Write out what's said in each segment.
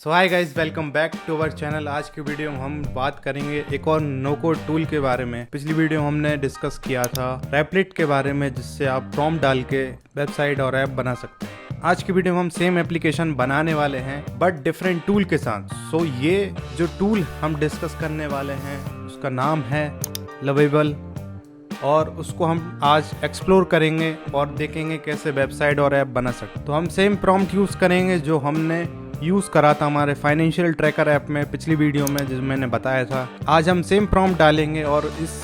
So hi guys, welcome back to our channel. आज की video में हम बात करेंगे एक और नो कोड टूल के बारे में। पिछली वीडियो में हमने डिस्कस किया था रैपलेट के बारे में, जिससे आप प्रॉम्प्ट डाल के वेबसाइट और ऐप बना सकते हैं। आज की वीडियो में हम सेम एप्लीकेशन बनाने वाले हैं बट डिफरेंट टूल के साथ। सो ये जो टूल हम डिस्कस करने वाले हैं उसका नाम है लवेबल, और उसको हम आज एक्सप्लोर करेंगे और देखेंगे कैसे वेबसाइट और ऐप बना सकते। तो हम सेम प्रॉम्प्ट यूज़ करेंगे जो हमने यूज़ करा था हमारे फाइनेंशियल ट्रैकर ऐप में पिछली वीडियो में, जिस मैंने बताया था। आज हम सेम प्रॉम्प्ट डालेंगे और इस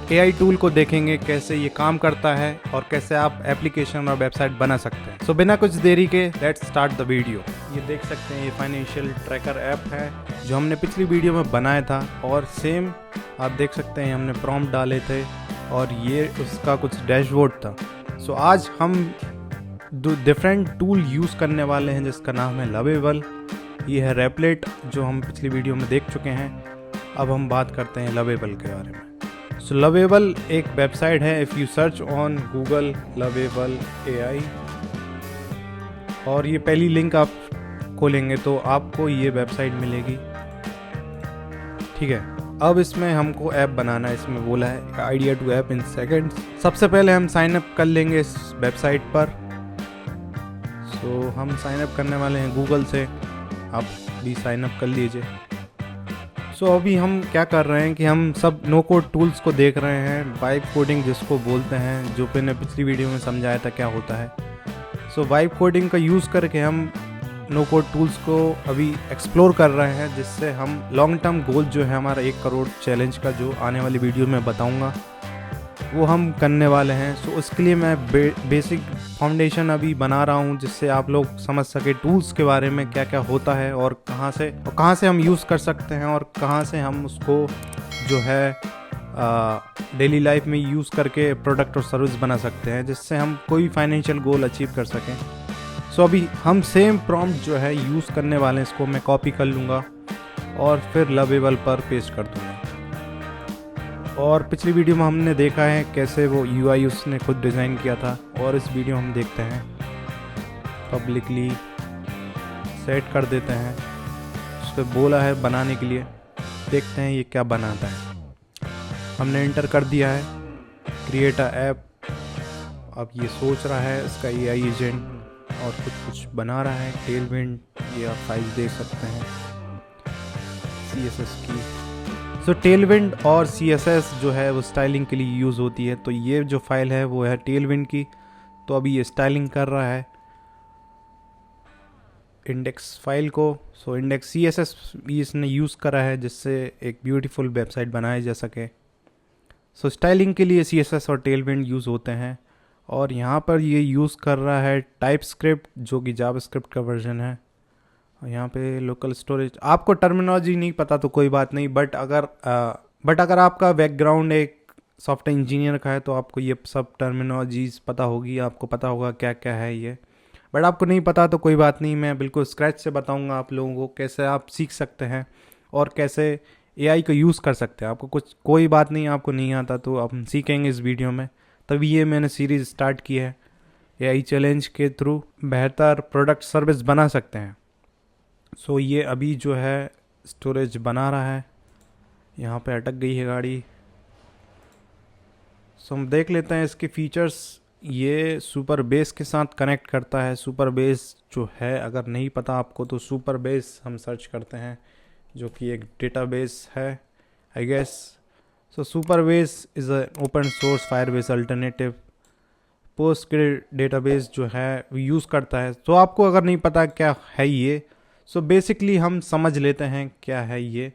AI टूल को देखेंगे कैसे ये काम करता है और कैसे आप एप्लीकेशन और वेबसाइट बना सकते हैं। सो बिना कुछ देरी के लेट्स स्टार्ट द वीडियो। ये देख सकते हैं, ये फाइनेंशियल ट्रैकर ऐप है जो हमने पिछली वीडियो में बनाया था, और सेम आप देख सकते हैं हमने प्रॉम्प्ट डाले थे और ये उसका कुछ डैशबोर्ड था। सो आज हम डिफरेंट टूल यूज़ करने वाले हैं जिसका नाम है लवेबल। ये है रैपलेट जो हम पिछली वीडियो में देख चुके हैं। अब हम बात करते हैं लवेबल के बारे में। सो लवेबल एक वेबसाइट है। If you search on Google lovable AI और ये पहली लिंक आप खोलेंगे तो आपको ये वेबसाइट मिलेगी। ठीक है, अब इसमें हमको ऐप बनाना है। इसमें बोला है idea to app in seconds. सबसे पहले हम साइन अप कर लेंगे इस वेबसाइट पर। तो हम साइन अप करने वाले हैं गूगल से, आप भी साइन अप कर लीजिए। सो अभी हम क्या कर रहे हैं कि हम सब नो कोड टूल्स को देख रहे हैं, वाइब कोडिंग जिसको बोलते हैं, जो मैंने पिछली वीडियो में समझाया था क्या होता है। सो वाइब कोडिंग का यूज़ करके हम नो कोड टूल्स को अभी एक्सप्लोर कर रहे हैं, जिससे हम लॉन्ग टर्म गोल जो है हमारा 1 करोड़ चैलेंज का, जो आने वाली वीडियो में बताऊंगा, वो हम करने वाले हैं। सो उसके लिए मैं बेसिक फाउंडेशन अभी बना रहा हूँ, जिससे आप लोग समझ सके टूल्स के बारे में क्या क्या होता है और कहाँ से हम यूज़ कर सकते हैं और कहाँ से हम उसको जो है डेली लाइफ में यूज़ करके प्रोडक्ट और सर्विस बना सकते हैं, जिससे हम कोई फाइनेंशियल गोल अचीव कर सकें। सो अभी हम सेम प्रॉम्प्ट जो है यूज़ करने वाले हैं, इसको मैं कॉपी कर लूँगा और फिर लवेबल पर पेस्ट कर दूँगा। और पिछली वीडियो में हमने देखा है कैसे वो UI उसने खुद डिज़ाइन किया था, और इस वीडियो हम देखते हैं। पब्लिकली सेट कर देते हैं, उसको बोला है बनाने के लिए, देखते हैं ये क्या बनाता है। हमने एंटर कर दिया है क्रिएट अ ऐप। अब ये सोच रहा है इसका AI एजेंट और कुछ बना रहा है। टेलविंड, ये आप फाइल देख सकते हैं CSS की। सो टेलविंड और CSS जो है वो स्टाइलिंग के लिए यूज़ होती है। तो ये जो फाइल है वो है टेलविंड की। तो अभी ये स्टाइलिंग कर रहा है इंडेक्स फाइल को। सो इंडेक्स CSS भी इसने यूज़ करा है, जिससे एक ब्यूटीफुल वेबसाइट बनाई जा सके। सो स्टाइलिंग के लिए CSS और टेलविंड यूज़ होते हैं। और यहाँ पर ये यूज़ कर रहा है टाइपस्क्रिप्ट, जो कि जावास्क्रिप्ट का वर्जन है। यहाँ पे लोकल स्टोरेज, आपको टर्मिनोलॉजी नहीं पता तो कोई बात नहीं, बट अगर आपका बैकग्राउंड एक सॉफ्टवेयर इंजीनियर का है तो आपको ये सब टर्मिनोलॉजीज पता होगी, आपको पता होगा क्या क्या है ये। बट आपको नहीं पता तो कोई बात नहीं, मैं बिल्कुल स्क्रैच से बताऊंगा आप लोगों को कैसे आप सीख सकते हैं और कैसे AI को यूज़ कर सकते हैं। आपको कोई बात नहीं, आपको नहीं आता तो हम सीखेंगे इस वीडियो में। तभी ये मैंने सीरीज़ स्टार्ट की है, AI चैलेंज के थ्रू बेहतर प्रोडक्ट सर्विस बना सकते हैं। सो ये अभी जो है स्टोरेज बना रहा है। यहाँ पे अटक गई है गाड़ी। सो हम देख लेते हैं इसके फीचर्स। ये सुपर बेस के साथ कनेक्ट करता है। सुपर बेस जो है, अगर नहीं पता आपको तो सुपर बेस हम सर्च करते हैं, जो कि एक डेटाबेस है I guess. So Supabase is a open source Firebase alternative. Post के डेटाबेस जो है वो यूज़ करता है। तो आपको अगर नहीं पता क्या है ये, सो बेसिकली हम समझ लेते हैं क्या है ये।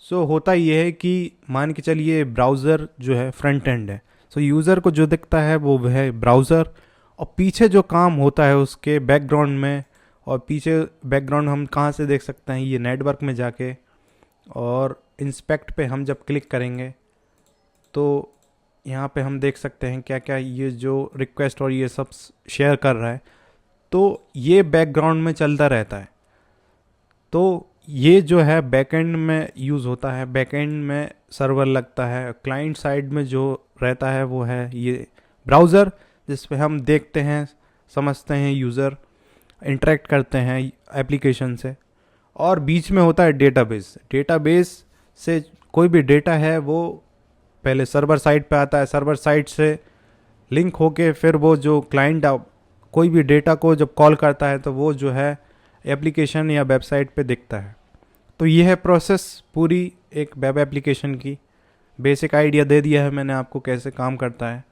सो होता ये है कि मान के चलिए ब्राउज़र जो है फ्रंट एंड है। सो यूज़र को जो दिखता है वो है ब्राउज़र, और पीछे जो काम होता है उसके बैकग्राउंड में, और पीछे बैकग्राउंड हम कहाँ से देख सकते हैं, ये नेटवर्क में जाके, और इंस्पेक्ट पे हम जब क्लिक करेंगे तो यहाँ पे हम देख सकते हैं क्या क्या ये जो रिक्वेस्ट और ये सब शेयर कर रहा है। तो ये बैकग्राउंड में चलता रहता है। तो ये जो है बैकएंड में यूज़ होता है, बैकएंड में सर्वर लगता है। क्लाइंट साइड में जो रहता है वो है ये ब्राउज़र, जिस पे हम देखते हैं, समझते हैं, यूज़र इंटरेक्ट करते हैं एप्लीकेशन से। और बीच में होता है डेटाबेस। डेटाबेस से कोई भी डेटा है वो पहले सर्वर साइड पे आता है, सर्वर साइड से लिंक होके फिर वो जो क्लाइंट कोई भी डेटा को जब कॉल करता है तो वो जो है एप्लीकेशन या वेबसाइट पे दिखता है। तो ये है प्रोसेस पूरी एक वेब एप्लीकेशन की। बेसिक आइडिया दे दिया है मैंने आपको कैसे काम करता है।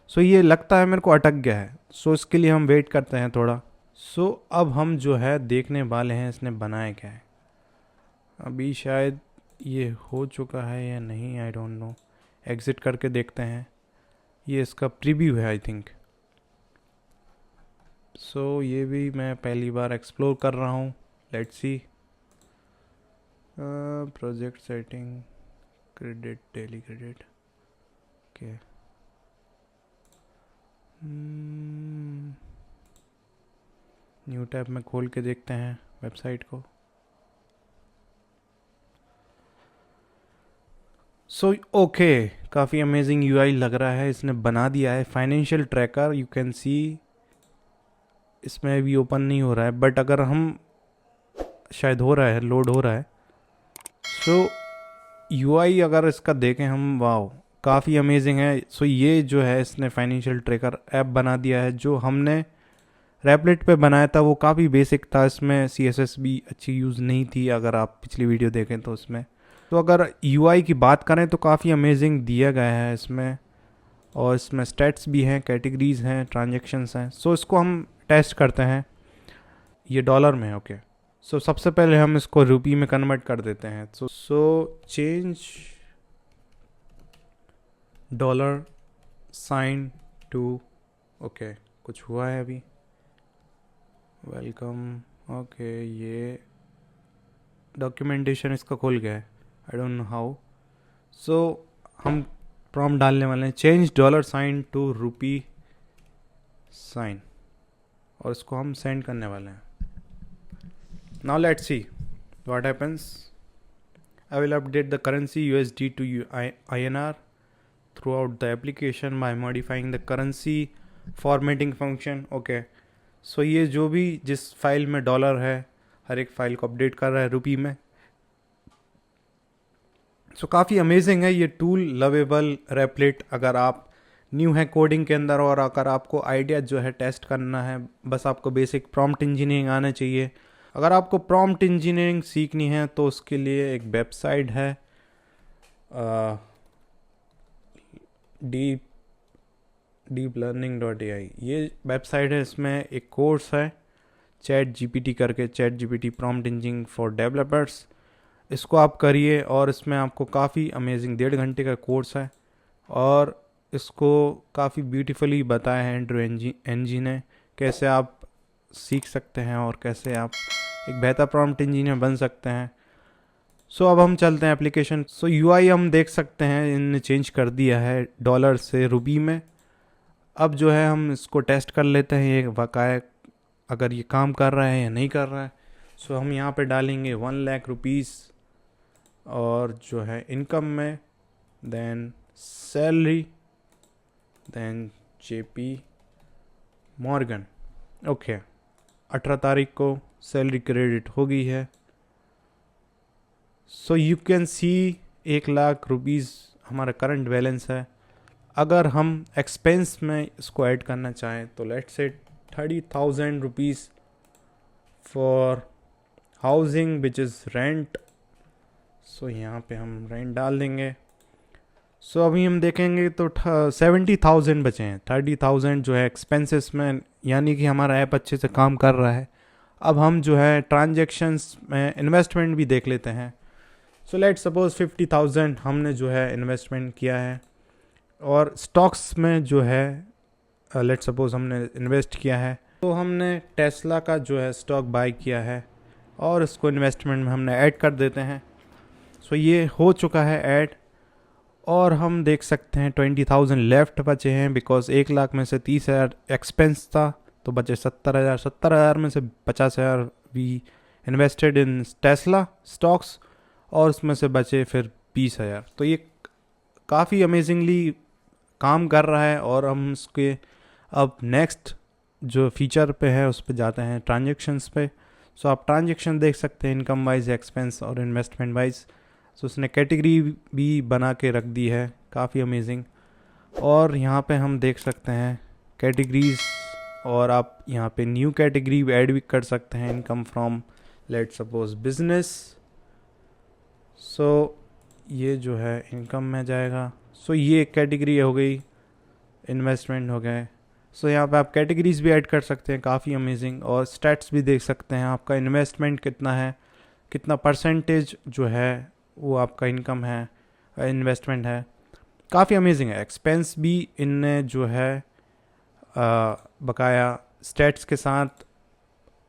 सो ये लगता है मेरे को अटक गया है, सो इसके लिए हम वेट करते हैं थोड़ा। सो अब हम जो है देखने वाले हैं इसने बनाया क्या है। अभी शायद ये हो चुका है या नहीं, आई डोंट नो। एग्ज़िट करके देखते हैं। ये इसका प्रीव्यू है आई थिंक। सो ये भी मैं पहली बार एक्सप्लोर कर रहा हूँ। Let's see. Project setting, credit, daily credit, okay. New tab में खोल के देखते हैं वेबसाइट को। सो ओके, काफ़ी अमेजिंग यूआई लग रहा है, इसने बना दिया है। फाइनेंशियल ट्रैकर, यू कैन सी इसमें अभी ओपन नहीं हो रहा है, बट अगर हम शायद हो रहा है, लोड हो रहा है। सो यूआई अगर इसका देखें हम, वाओ काफ़ी अमेजिंग है। सो ये जो है इसने फाइनेंशियल ट्रैकर ऐप बना दिया है। जो हमने रैपलेट पे बनाया था वो काफ़ी बेसिक था, इसमें CSS भी अच्छी यूज़ नहीं थी अगर आप पिछली वीडियो देखें तो उसमें। तो अगर यूआई की बात करें तो काफ़ी अमेजिंग दिया गया है इसमें, और इसमें स्टैट्स भी हैं, कैटेगरीज हैं, ट्रांजैक्शंस हैं। सो इसको हम टेस्ट करते हैं। ये डॉलर में है, ओके। सो सबसे पहले हम इसको रुपी में कन्वर्ट कर देते हैं। So change dollar sign to, okay, कुछ हुआ है अभी। Welcome, okay. ये डॉक्यूमेंटेशन इसका खुल गया है, आई डोंट नो हाउ। सो हम प्रॉम्प्ट डालने वाले हैं change dollar sign two rupee sign, और इसको हम सेंड करने वाले हैं। Now let's see what happens. I will update the currency USD to INR throughout the application by modifying the currency formatting function, okay। सो ये जो भी जिस फाइल में डॉलर है हर एक फाइल को अपडेट कर रहा है रुपी में। सो काफ़ी अमेजिंग है ये टूल, लवेबल रैपलेट। अगर आप न्यू है कोडिंग के अंदर और अगर आपको आइडिया जो है टेस्ट करना है, बस आपको बेसिक प्रॉम्प्ट इंजीनियरिंग आना चाहिए। अगर आपको प्रॉम्प्ट इंजीनियरिंग सीखनी है तो उसके लिए एक वेबसाइट है deeplearning.ai। ये वेबसाइट है, इसमें एक कोर्स है ChatGPT करके, ChatGPT prompt engineering for developers. इसको आप करिए और इसमें आपको काफ़ी अमेजिंग 1.5 घंटे का कोर्स है, और इसको काफ़ी ब्यूटीफुली बताया है एंड्रू एनजी ने, कैसे आप सीख सकते हैं और कैसे आप एक बेहतर प्रॉम्प्ट इंजीनियर बन सकते हैं। सो अब हम चलते हैं एप्लीकेशन। सो यूआई हम देख सकते हैं इनने चेंज कर दिया है डॉलर से रुपी में। अब जो है हम इसको टेस्ट कर लेते हैं ये वाकई अगर ये काम कर रहा है या नहीं कर रहा है। सो हम यहाँ पे डालेंगे 1 लाख रुपीज़, और जो है इनकम में, then salary, then JP Morgan, okay. 18 तारीख को सैलरी क्रेडिट हो गई है। So you can see 1 lakh rupees हमारा करंट बैलेंस है। अगर हम एक्सपेंस में इसको ऐड करना चाहें तो let's say 30,000 rupees for housing which is rent. So यहाँ पे हम रेंट डाल देंगे। सो अभी हम देखेंगे तो 70,000 बचे हैं। 30,000 जो है एक्सपेंसेस में, यानी कि हमारा ऐप अच्छे से काम कर रहा है। अब हम जो है ट्रांजैक्शंस में इन्वेस्टमेंट भी देख लेते हैं। सो लेट सपोज 50,000 हमने जो है इन्वेस्टमेंट किया है, और स्टॉक्स में जो है लेट सपोज हमने इन्वेस्ट किया है, तो हमने टेस्ला का जो है स्टॉक बाय किया है और इसको इन्वेस्टमेंट में हमने ऐड कर देते हैं। सो ये हो चुका है ऐड, और हम देख सकते हैं 20,000 लेफ्ट बचे हैं, बिकॉज 1 लाख में से 30,000 एक्सपेंस था तो बचे 70,000। 70,000 में से 50,000 we invested in Tesla stocks, और उसमें से बचे फिर 20,000। तो ये काफ़ी अमेजिंगली काम कर रहा है। और हम उसके अब नेक्स्ट जो फीचर पे है उस पे जाते हैं, ट्रांजैक्शंस पे। सो आप ट्रांजेक्शन देख सकते हैं इनकम वाइज, एक्सपेंस और इन्वेस्टमेंट वाइज। सो उसने कैटेगरी भी बना के रख दी है, काफ़ी अमेजिंग। और यहाँ पे हम देख सकते हैं कैटेगरीज, और आप यहाँ पे न्यू कैटेगरी ऐड भी कर सकते हैं, income from let suppose business. So ये जो है इनकम में जाएगा। सो ये एक कैटेगरी हो गई, इन्वेस्टमेंट हो गए। सो यहाँ पे आप कैटेगरीज भी ऐड कर सकते हैं, काफ़ी अमेजिंग। और स्टैट्स भी देख सकते हैं, आपका इन्वेस्टमेंट कितना है, कितना परसेंटेज जो है वो आपका इनकम है, इन्वेस्टमेंट है। काफ़ी अमेजिंग है। एक्सपेंस भी इनने जो है बकाया स्टैट्स के साथ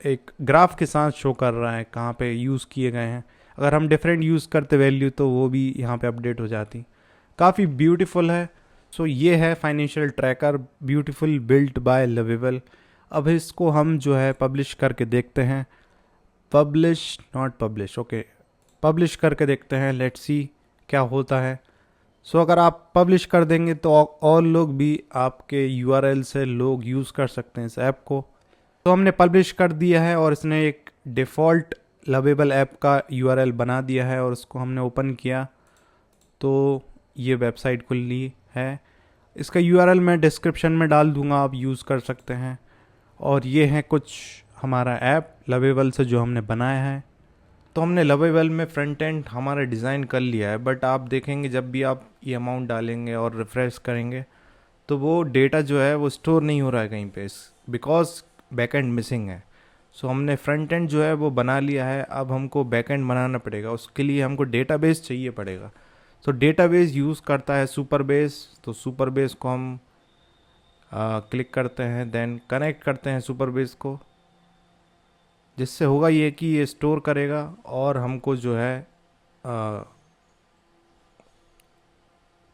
एक ग्राफ के साथ शो कर रहा है कहाँ पे यूज़ किए गए हैं। अगर हम डिफरेंट यूज़ करते वैल्यू तो वो भी यहाँ पे अपडेट हो जाती। काफ़ी ब्यूटीफुल है। सो ये है financial tracker, beautiful built by lovable. अब इसको हम जो है पब्लिश करके देखते हैं। Publish not publish, okay, publish करके देखते हैं, लेट्स सी क्या होता है। सो अगर आप पब्लिश कर देंगे तो और लोग भी आपके यूआरएल से लोग यूज़ कर सकते हैं इस ऐप को। तो हमने पब्लिश कर दिया है और इसने एक डिफ़ॉल्ट लवेबल ऐप का यूआरएल बना दिया है और उसको हमने ओपन किया तो ये वेबसाइट खुली है। इसका यूआरएल मैं डिस्क्रिप्शन में डाल दूंगा, आप यूज़ कर सकते हैं। और ये है कुछ हमारा ऐप लवेबल से जो हमने बनाया है। तो हमने लवेबल में फ्रंट एंड हमारा डिज़ाइन कर लिया है, बट आप देखेंगे जब भी आप ये अमाउंट डालेंगे और रिफ्रेश करेंगे तो वो डेटा जो है वो स्टोर नहीं हो रहा है कहीं पे, बिकॉज बैकएंड मिसिंग है। सो हमने फ्रंट एंड जो है वो बना लिया है, अब हमको बैकएंड बनाना पड़ेगा। उसके लिए हमको डेटाबेस चाहिए पड़ेगा। सो डेटाबेस यूज़ करता है सुपरबेस। तो सुपरबेस को हम क्लिक करते हैं, देन कनेक्ट करते हैं सुपरबेस को, जिससे होगा ये कि ये स्टोर करेगा और हमको जो है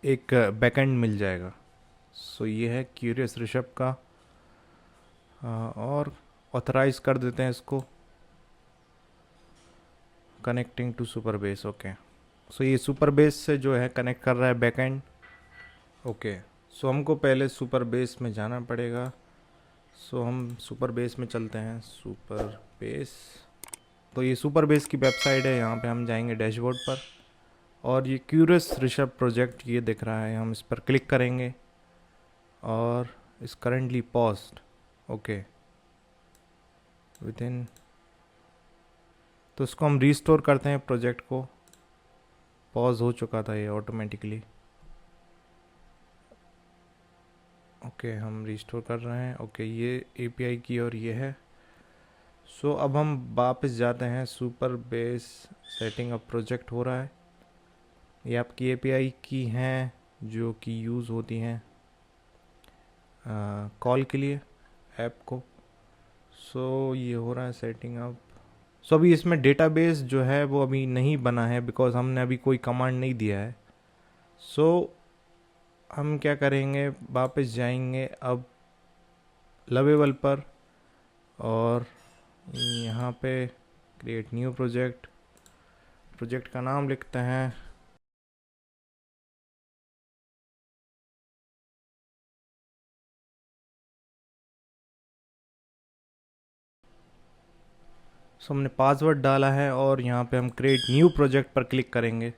एक बैकएंड मिल जाएगा। सो ये है क्यूरियस ऋषभ का। और ऑथराइज कर देते हैं इसको, कनेक्टिंग टू सुपरबेस, ओके। सो ये सुपरबेस से जो है कनेक्ट कर रहा है बैकएंड, ओके। सो हमको पहले सुपरबेस में जाना पड़ेगा। सो हम सुपरबेस में चलते हैं, सुपरबेस। तो ये सुपरबेस की वेबसाइट है, यहाँ पे हम जाएंगे डैशबोर्ड पर और ये क्यूरियस ऋषभ प्रोजेक्ट ये दिख रहा है, हम इस पर क्लिक करेंगे और इस currently paused, okay, with in. तो इसको हम रीस्टोर करते हैं, प्रोजेक्ट को पॉज हो चुका था ये ऑटोमेटिकली, ओके। हम रीस्टोर कर रहे हैं, ओके। ये एपीआई की और ये है। सो अब हम वापस जाते हैं सुपरबेस, सेटिंग अप प्रोजेक्ट हो रहा है। ये आपकी एपीआई की हैं जो कि यूज़ होती हैं कॉल के लिए ऐप को। सो ये हो रहा है सेटिंग अप। सो अभी इसमें डेटाबेस जो है वो अभी नहीं बना है, बिकॉज हमने अभी कोई कमांड नहीं दिया है। सो हम क्या करेंगे, वापस जाएंगे अब लवेबल पर और यहाँ पे क्रिएट न्यू प्रोजेक्ट, प्रोजेक्ट का नाम लिखते हैं सो हमने पासवर्ड डाला है और यहाँ पे हम क्रिएट न्यू प्रोजेक्ट पर क्लिक करेंगे,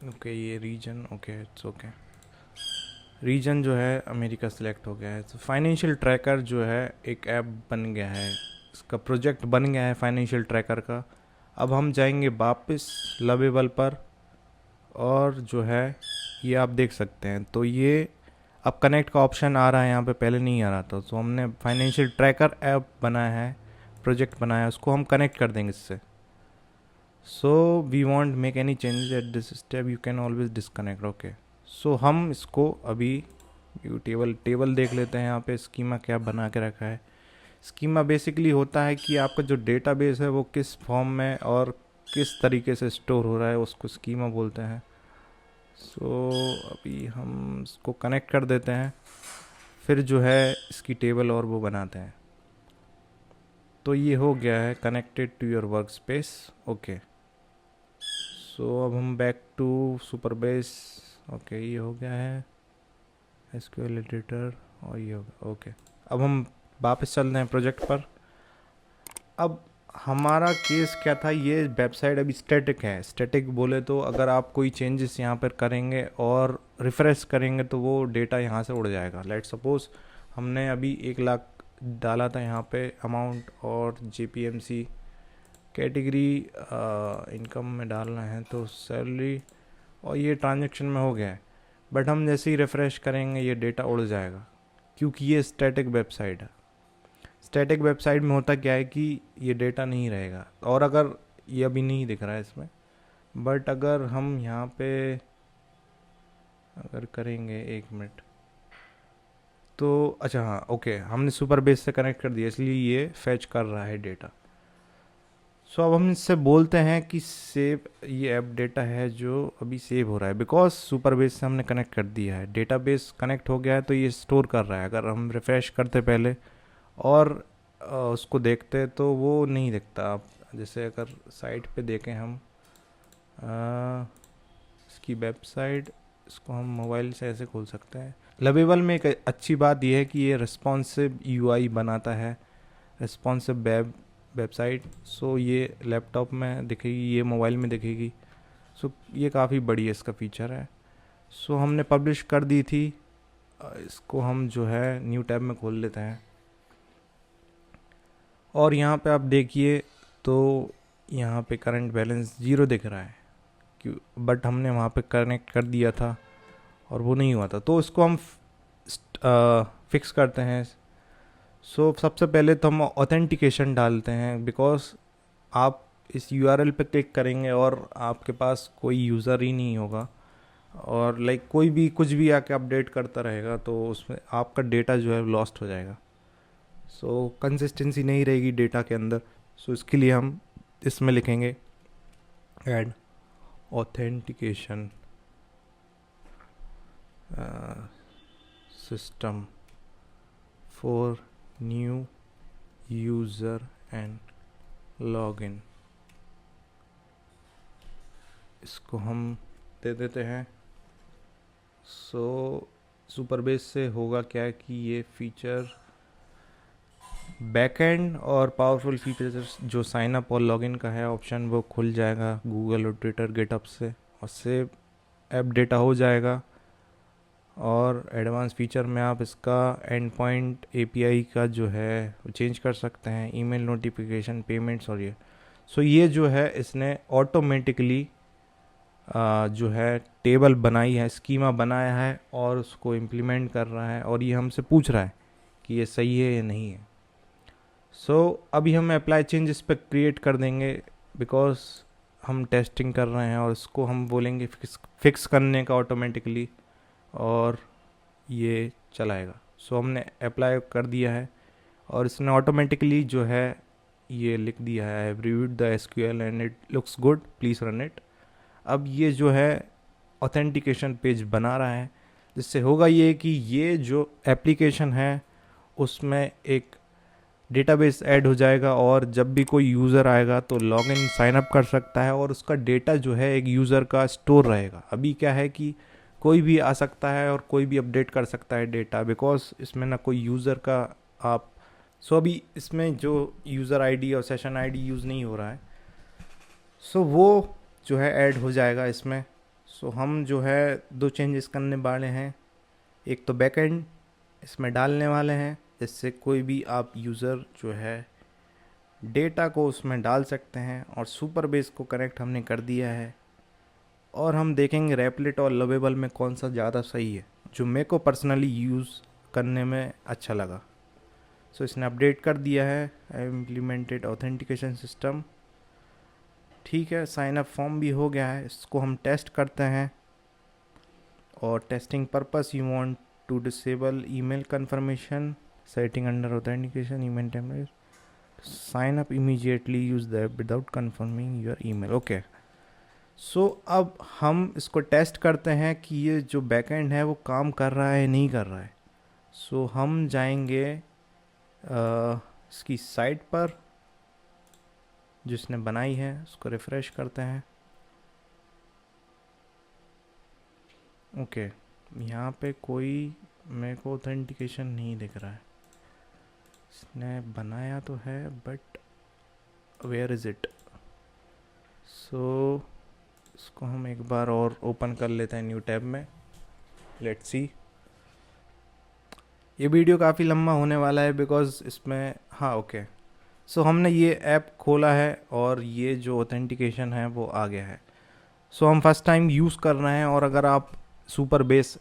ओके। ये region, okay, it's okay. Region जो है अमेरिका सिलेक्ट हो गया है। तो फाइनेंशियल ट्रैकर जो है एक ऐप बन गया है, इसका प्रोजेक्ट बन गया है फाइनेंशियल ट्रैकर का। अब हम जाएंगे वापस लवेबल पर और जो है ये आप देख सकते हैं। तो ये अब कनेक्ट का ऑप्शन आ रहा है यहाँ पे, पहले नहीं आ रहा था। तो हमने फाइनेंशियल ट्रैकर ऐप बनाया है, प्रोजेक्ट बनाया है, उसको हम कनेक्ट कर देंगे इससे। So we want make any changes at this step, you can always disconnect, okay. So हम इसको अभी टेबल देख लेते हैं यहाँ पे स्कीमा क्या बना के रखा है। स्कीमा बेसिकली होता है कि आपका जो डेटाबेस है वो किस फॉर्म में और किस तरीके से स्टोर हो रहा है, उसको स्कीमा बोलते हैं। सो अभी हम इसको कनेक्ट कर देते हैं, फिर जो है इसकी टेबल और वो बनाते हैं। तो ये हो गया है connected to your work space, okay. So अब हम बैक टू सुपरबेस, ओके, ये हो गया है एसक्यूएल एडिटर और ये हो गया, ओके। अब हम वापस चलते हैं प्रोजेक्ट पर अब हमारा केस क्या था, ये वेबसाइट अभी स्टैटिक है। स्टैटिक बोले तो अगर आप कोई चेंजेस यहाँ पर करेंगे और रिफ़्रेश करेंगे तो वो डेटा यहाँ से उड़ जाएगा। लेट सपोज़ हमने अभी 1 लाख डाला था यहाँ पे अमाउंट, और JPMC कैटेगरी इनकम में डालना है तो सैलरी, और ये ट्रांजैक्शन में हो गया है। बट हम जैसे ही रिफ़्रेश करेंगे ये डेटा उड़ जाएगा, क्योंकि ये स्टैटिक वेबसाइट है। स्टैटिक वेबसाइट में होता क्या है कि ये डेटा नहीं रहेगा। और अगर ये अभी नहीं दिख रहा है इसमें, बट अगर हम यहाँ पे अगर करेंगे 1 मिनट तो अच्छा हाँ ओके, हमने सुपर बेस से कनेक्ट कर दिया इसलिए ये फैच कर रहा है डेटा। सो अब हम इससे बोलते हैं कि सेव, ये ऐप डेटा है जो अभी सेव हो रहा है बिकॉज सुपर बेस से हमने कनेक्ट कर दिया है। डेटाबेस कनेक्ट हो गया है तो ये स्टोर कर रहा है। अगर हम रिफ़्रेश करते पहले और उसको देखते तो वो नहीं दिखता। आप जैसे अगर साइट पे देखें हम इसकी वेबसाइट, इसको हम मोबाइल से ऐसे खोल सकते हैं। लवेबल में एक अच्छी बात यह है कि ये रिस्पॉन्सिव UI बनाता है, रिस्पॉन्सिव वेबसाइट। सो ये लैपटॉप में दिखेगी, ये मोबाइल में दिखेगी। सो ये काफ़ी बढ़िया इसका फीचर है। सो हमने पब्लिश कर दी थी, इसको हम जो है न्यू टैब में खोल लेते हैं। और यहाँ पे आप देखिए तो यहाँ पे करंट बैलेंस 0 दिख रहा है, क्यों, बट हमने वहाँ पे कनेक्ट कर दिया था और वो नहीं हुआ था। तो इसको हम फिक्स करते हैं। सो सबसे पहले तो हम ऑथेंटिकेशन डालते हैं, बिकॉज आप इस URL पे क्लिक करेंगे और आपके पास कोई यूज़र ही नहीं होगा, और कोई भी कुछ भी आके अपडेट करता रहेगा तो उसमें आपका डेटा जो है लॉस्ट हो जाएगा। सो कंसिस्टेंसी नहीं रहेगी डेटा के अंदर। सो इसके लिए हम इसमें लिखेंगे add authentication system for new user and login. इसको हम दे देते हैं। सो सुपरबेस से होगा क्या कि ये फीचर बैकएंड और पावरफुल फीचर्स जो साइन अप और लॉगिन का है ऑप्शन, वो खुल जाएगा गूगल और ट्विटर गेटअप से, और सेव ऐप डेटा हो जाएगा। और एडवांस फीचर में आप इसका एंड पॉइंट API का जो है चेंज कर सकते हैं, ईमेल नोटिफिकेशन, पेमेंट्स और ये। सो ये जो है इसने ऑटोमेटिकली जो है टेबल बनाई है, स्कीमा बनाया है और उसको इम्प्लीमेंट कर रहा है, और ये हमसे पूछ रहा है कि ये सही है या नहीं है। सो अभी हम अप्लाई चेंज इस पर क्रिएट कर देंगे, बिकॉज हम टेस्टिंग कर रहे हैं, और इसको हम बोलेंगे फिक्स करने का ऑटोमेटिकली, और ये चलाएगा। सो हमने अप्लाई कर दिया है और इसने ऑटोमेटिकली जो है ये लिख दिया है, I have reviewed the SQL and it looks good, please run it. अब ये जो है ऑथेंटिकेशन पेज बना रहा है, जिससे होगा ये कि ये जो एप्लीकेशन है उसमें एक डेटाबेस ऐड हो जाएगा, और जब भी कोई यूज़र आएगा तो लॉगिन साइन अप कर सकता है, और उसका डेटा जो है एक यूज़र का स्टोर रहेगा। अभी क्या है कि कोई भी आ सकता है और कोई भी अपडेट कर सकता है डेटा, बिकॉज इसमें ना कोई यूज़र का आप सो अभी इसमें जो यूज़र ID और सेशन ID यूज़ नहीं हो रहा है, सो वो जो है ऐड हो जाएगा इसमें। सो हम जो है 2 चेंजेस करने वाले हैं। एक तो बैकएंड इसमें डालने वाले हैं, जिससे कोई भी आप यूज़र जो है डेटा को उसमें डाल सकते हैं, और सुपर बेस को कनेक्ट हमने कर दिया है। और हम देखेंगे रेपलेट और लवेबल में कौन सा ज़्यादा सही है, जो मेरे को पर्सनली यूज़ करने में अच्छा लगा। सो इसने अपडेट कर दिया है, आई इम्प्लीमेंटेड ऑथेंटिकेशन सिस्टम। ठीक है, साइन अप फॉर्म भी हो गया है। इसको हम टेस्ट करते हैं, और testing purpose you want to disable email confirmation setting under authentication email template, sign up immediately use the app without confirming your email. Okay, so अब हम इसको टेस्ट करते हैं कि ये जो बैकएंड है वो काम कर रहा है नहीं कर रहा है। सो हम जाएंगे इसकी साइट पर जिसने बनाई है, उसको रिफ़्रेश करते हैं। ओके, यहाँ पे कोई मेरे को ऑथेंटिकेशन नहीं दिख रहा है। इसने बनाया तो है बट वेयर इज़ इट। सो इसको हम एक बार और ओपन कर लेते हैं न्यू टैब में। Let's see. ये वीडियो काफ़ी लंबा होने वाला है बिकॉज़ इसमें हाँ ओके। सो हमने ये ऐप खोला है और ये जो ऑथेंटिकेशन है वो आ गया है। सो हम फर्स्ट टाइम यूज़ कर रहे हैं, और अगर आप सुपर बेस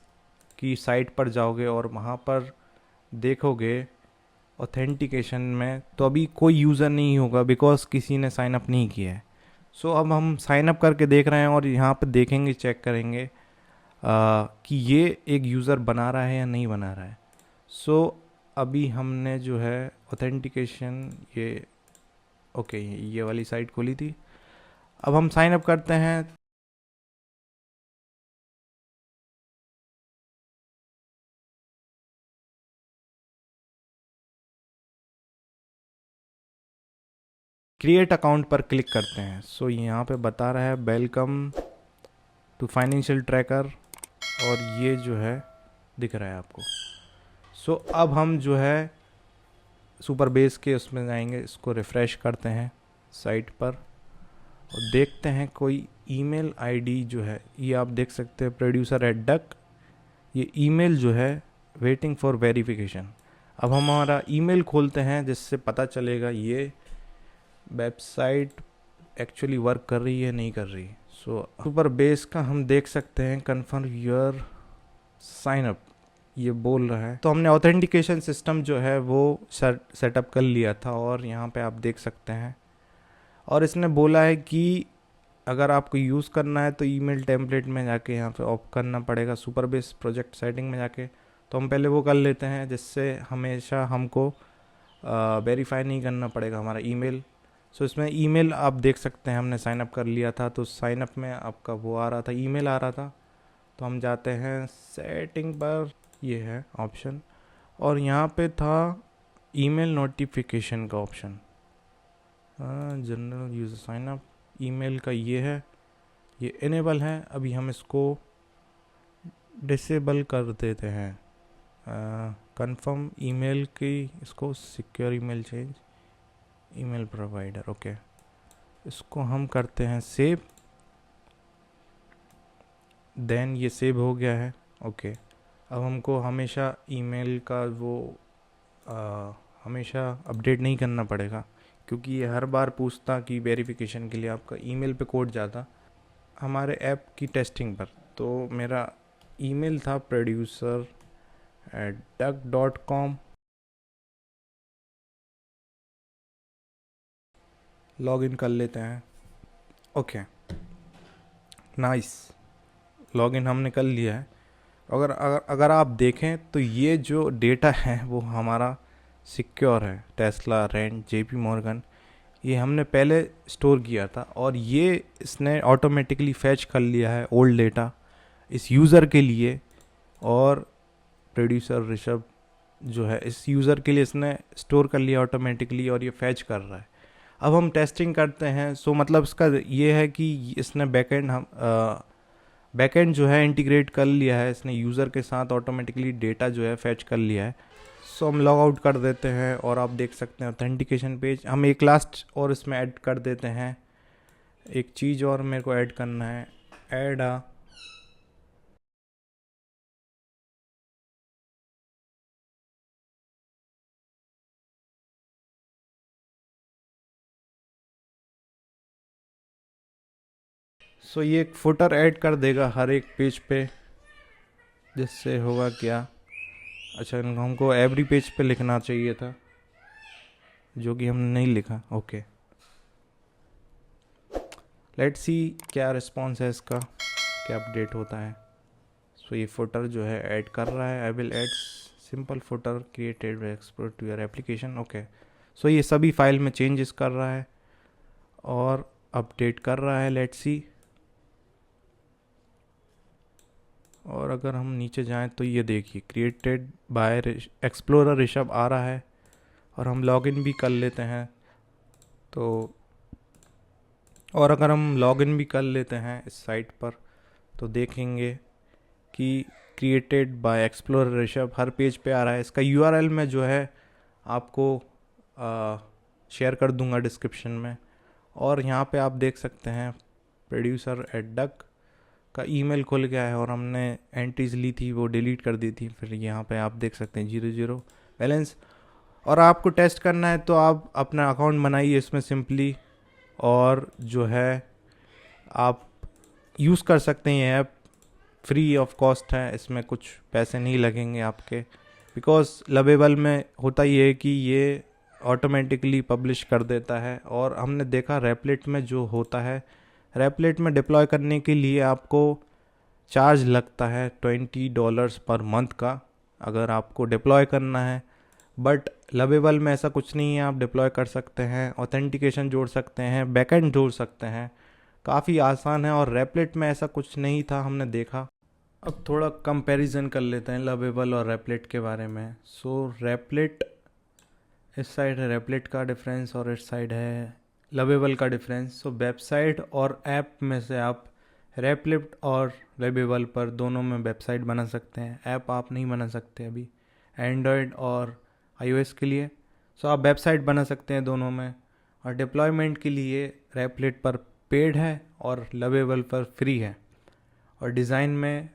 की साइट पर जाओगे और वहाँ पर देखोगे ऑथेंटिकेशन में, तो अभी कोई यूज़र नहीं होगा बिकॉज़ किसी ने साइन अप नहीं किया है। सो अब हम साइन अप करके देख रहे हैं और यहाँ पर देखेंगे, चेक करेंगे कि ये एक यूज़र बना रहा है या नहीं बना रहा है। सो अभी हमने जो है ऑथेंटिकेशन ये ओके ये वाली साइट खोली थी। अब हम साइन अप करते हैं। क्रिएट अकाउंट पर क्लिक करते हैं। सो यहाँ पे बता रहा है वेलकम टू फाइनेंशियल ट्रैकर, और ये जो है दिख रहा है आपको। सो अब हम जो है सुपर बेस के उसमें जाएंगे, इसको रिफ़्रेश करते हैं साइट पर और देखते हैं कोई ईमेल आईडी जो है, ये आप देख सकते हैं producer@duck। ये ईमेल जो है वेटिंग फॉर वेरिफिकेशन। अब हम हमारा ईमेल खोलते हैं जिससे पता चलेगा ये वेबसाइट एक्चुअली वर्क कर रही है नहीं कर रही। सो सुपर बेस का हम देख सकते हैं कन्फर्म योर साइन अप ये बोल रहा है। तो हमने ऑथेंटिकेशन सिस्टम जो है वो सेटअप कर लिया था, और यहाँ पे आप देख सकते हैं। और इसने बोला है कि अगर आपको यूज़ करना है तो ईमेल टेम्पलेट में जाके यहाँ पे ऑफ करना पड़ेगा, सुपर बेस प्रोजेक्ट सेटिंग में जाके। तो हम पहले वो कर लेते हैं जिससे हमेशा हमको वेरीफाई नहीं करना पड़ेगा हमारा ईमेल। सो इसमें ईमेल आप देख सकते हैं, हमने साइन अप कर लिया था तो साइन अप में आपका वो आ रहा था, ईमेल आ रहा था। तो हम जाते हैं सेटिंग पर, ये है ऑप्शन, और यहाँ पे था ईमेल नोटिफिकेशन का option, general user sign up email का ये है, ये इनेबल है। अभी हम इसको डिसेबल कर देते हैं। कंफर्म ईमेल की इसको secure email change email provider, okay इसको हम करते हैं सेव। देन ये सेव हो गया है, ओके। अब हमको हमेशा ईमेल का वो हमेशा अपडेट नहीं करना पड़ेगा, क्योंकि ये हर बार पूछता कि वेरिफिकेशन के लिए आपका ईमेल पे कोड जाता हमारे ऐप की टेस्टिंग पर। तो मेरा ईमेल था producer@duck.com। लॉगिन कर लेते हैं, ओके नाइस, लॉगिन हमने कर लिया है। अगर आप देखें तो ये जो डेटा है वो हमारा सिक्योर है। टेस्ला, रेंट, जेपी मॉर्गन, ये हमने पहले स्टोर किया था, और ये इसने ऑटोमेटिकली फैच कर लिया है ओल्ड डेटा इस यूज़र के लिए। और प्रोड्यूसर ऋषभ जो है इस यूज़र के लिए इसने स्टोर कर लिया ऑटोमेटिकली, और ये फैच कर रहा है। अब हम टेस्टिंग करते हैं। सो मतलब इसका ये है कि इसने बैकएंड जो है इंटीग्रेट कर लिया है इसने यूज़र के साथ, ऑटोमेटिकली डेटा जो है फैच कर लिया है। सो हम लॉग आउट कर देते हैं, और आप देख सकते हैं ऑथेंटिकेशन पेज। हम एक लास्ट और इसमें ऐड कर देते हैं, एक चीज़ और मेरे को ऐड करना है, ऐड सो ये एक फुटर ऐड कर देगा हर एक पेज पे, जिससे होगा क्या, अच्छा हमको एवरी पेज पे लिखना चाहिए था जो कि हमने नहीं लिखा, ओके। लेट्स सी क्या रिस्पॉन्स है इसका, क्या अपडेट होता है। सो ये फुटर जो है ऐड कर रहा है। I will add simple footer created export to your application, okay. So ये सभी फाइल में चेंजेस कर रहा है और अपडेट कर रहा है। Let's see. और अगर हम नीचे जाएं तो ये देखिए क्रिएटेड बाय एक्सप्लोरर ऋषभ आ रहा है, और हम लॉगिन भी कर लेते हैं। तो और अगर हम लॉगिन भी कर लेते हैं इस साइट पर, तो देखेंगे कि created by explorer Rishabh her page पे आ रहा है। इसका यूआरएल में जो है आपको शेयर कर दूंगा डिस्क्रिप्शन में। और यहाँ पे आप देख सकते हैं producer@duck का ईमेल खुल गया है और हमने एंट्रीज ली थी वो डिलीट कर दी थी। फिर यहाँ पे आप देख सकते हैं 00 बैलेंस। और आपको टेस्ट करना है तो आप अपना अकाउंट बनाइए इसमें सिंपली, और जो है आप यूज़ कर सकते हैं। ये ऐप फ्री ऑफ कॉस्ट है, इसमें कुछ पैसे नहीं लगेंगे आपके, बिकॉज लवेबल में होता ये है कि ये ऑटोमेटिकली पब्लिश कर देता है। और हमने देखा रेपलेट में जो होता है, रेपलेट में डिप्लॉय करने के लिए आपको चार्ज लगता है $20 पर मंथ का, अगर आपको डिप्लॉय करना है। बट लवेबल में ऐसा कुछ नहीं है, आप डिप्लॉय कर सकते हैं, ऑथेंटिकेशन जोड़ सकते हैं, बैकएंड जोड़ सकते हैं, काफ़ी आसान है। और रेपलेट में ऐसा कुछ नहीं था, हमने देखा। अब थोड़ा कंपैरिजन कर लेते हैं लवेबल और रेपलेट के बारे में। सो रेपलेट, इस साइड है रेपलेट का डिफरेंस और इस साइड है लवेबल का डिफरेंस। सो वेबसाइट और ऐप में से आप रेपलेट और लवेबल पर दोनों में वेबसाइट बना सकते हैं, ऐप आप नहीं बना सकते अभी एंड्रॉयड और iOS के लिए। सो आप वेबसाइट बना सकते हैं दोनों में। और डिप्लॉयमेंट के लिए रेपलेट पर पेड है और लवेबल पर फ्री है। और डिज़ाइन में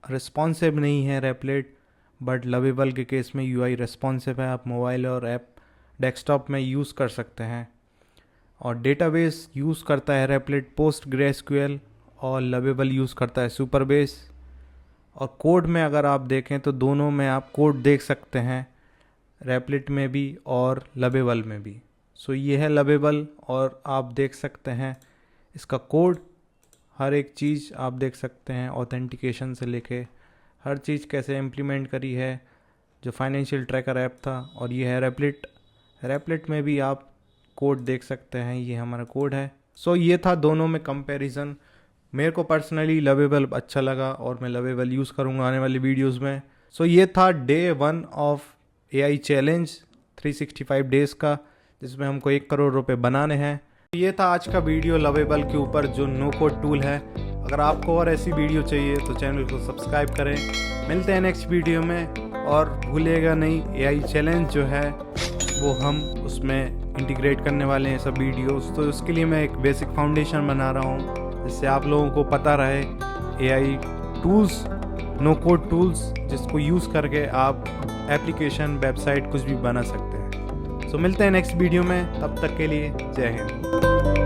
रिस्पॉन्सिव नहीं है रेपलेट, बट लवेबल के केस में UI रिस्पॉन्सिव है, आप मोबाइल और ऐप डेस्कटॉप में यूज़ कर सकते हैं। और डेटाबेस यूज़ करता है रेपलेट PostgreSQL और लवेबल यूज़ करता है सुपरबेस। और कोड में अगर आप देखें तो दोनों में आप कोड देख सकते हैं, रेपलेट में भी और लवेबल में भी। सो ये है लवेबल और आप देख सकते हैं इसका कोड, हर एक चीज़ आप देख सकते हैं, ऑथेंटिकेशन से लेके हर चीज़ कैसे इम्प्लीमेंट करी है, जो फाइनेंशियल ट्रैकर ऐप था। और ये है रेपलेट, रेपलेट में भी आप कोड देख सकते हैं, ये हमारा कोड है। सो ये था दोनों में कंपैरिजन। मेरे को पर्सनली लवेबल अच्छा लगा और मैं लवेबल यूज़ करूँगा आने वाली वीडियोस में। सो ये था day 1 of AI challenge 365 days का, जिसमें हमको 1 करोड़ रुपए बनाने हैं। ये था आज का वीडियो लवेबल के ऊपर, जो नो कोड टूल है। अगर आपको और ऐसी वीडियो चाहिए तो चैनल को सब्सक्राइब करें। मिलते हैं नेक्स्ट वीडियो में। और भूलिएगा नहीं, AI चैलेंज जो है वो हम उसमें इंटीग्रेट करने वाले हैं सब वीडियोस। तो उसके लिए मैं एक बेसिक फाउंडेशन बना रहा हूँ, जिससे आप लोगों को पता रहे AI tools, no code tools, जिसको यूज़ करके आप एप्लीकेशन, वेबसाइट कुछ भी बना सकते हैं। सो मिलते हैं नेक्स्ट वीडियो में, तब तक के लिए जय हिंद।